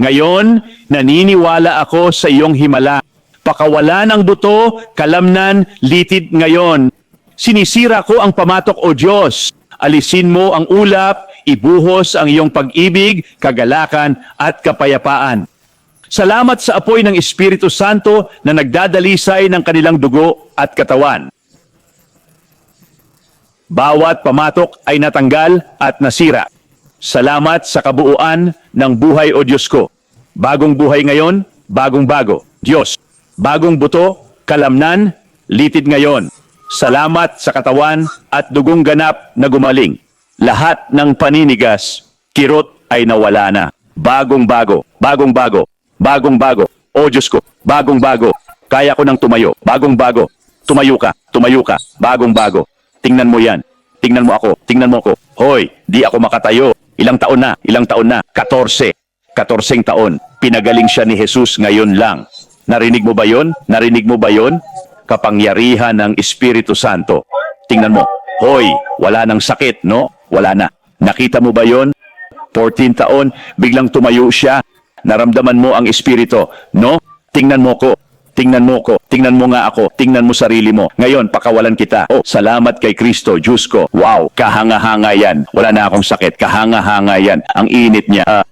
Ngayon, naniniwala ako sa iyong himala. Pakawalan ang buto, kalamnan, litid ngayon. Sinisira ko ang pamatok o Diyos. Alisin mo ang ulap, ibuhos ang iyong pag-ibig, kagalakan at kapayapaan. Salamat sa apoy ng Espiritu Santo na nagdadalisay ng kanilang dugo at katawan. Bawat pamatok ay natanggal at nasira. Salamat sa kabuuan ng buhay o Diyos ko. Bagong buhay ngayon, bagong-bago. Diyos, bagong buto, kalamnan, litid ngayon. Salamat sa katawan at dugong ganap na gumaling. Lahat ng paninigas, kirot ay nawala na. Bagong-bago, bagong-bago, bagong-bago. O Diyos ko, bagong-bago. Kaya ko nang tumayo, bagong-bago. Tumayo ka, bagong-bago. Tingnan mo yan. Tingnan mo ako. Tingnan mo ako. Hoy, di ako makatayo. Ilang taon na? 14. 14 taon. Pinagaling siya ni Jesus ngayon lang. Narinig mo ba yon? Narinig mo ba yon? Kapangyarihan ng Espiritu Santo. Tingnan mo. Hoy, wala nang sakit, no? Wala na. Nakita mo ba yon? 14 taon, biglang tumayo siya. Naramdaman mo ang Espiritu, no? Tingnan mo ko. Tingnan mo ko, tingnan mo nga ako, tingnan mo sarili mo. Ngayon, pakawalan kita. Oh, salamat kay Kristo, Diyos ko. Wow, kahanga-hanga yan. Wala na akong sakit, kahanga-hanga yan. Ang init niya.